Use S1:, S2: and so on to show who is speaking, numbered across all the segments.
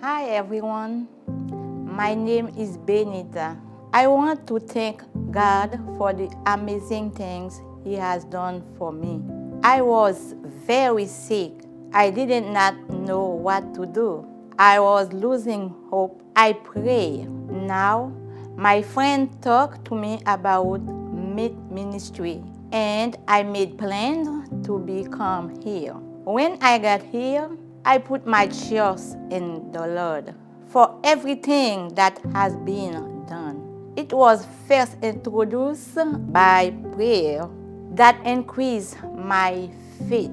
S1: Hi everyone, my name is Benitha. I want to thank God for the amazing things He has done for me. I was very sick. I did not know what to do. I was losing hope. I prayed. Now, my friend talked to me about M.E.E.T ministry, and I made plans to become here. When I got here, I put my trust in the Lord for everything that has been done. It was first introduced by prayer that increased my faith.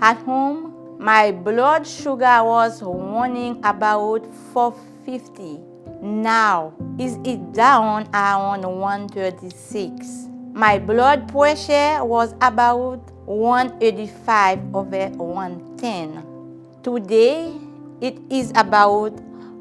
S1: At home, my blood sugar was running about 450. Now, is it down around 136. My blood pressure was about 185 over 110. Today, it is about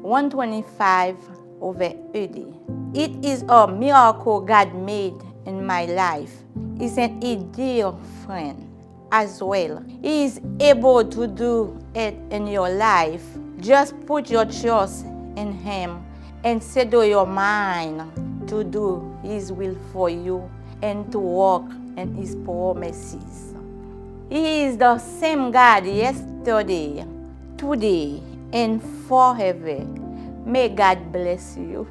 S1: 125 over 80. It is a miracle God made in my life. Isn't it, dear friend? As well, He is able to do it in your life. Just put your trust in Him and settle your mind to do His will for you and to walk in His promises. He is the same God yesterday, today, and forever. May God bless you.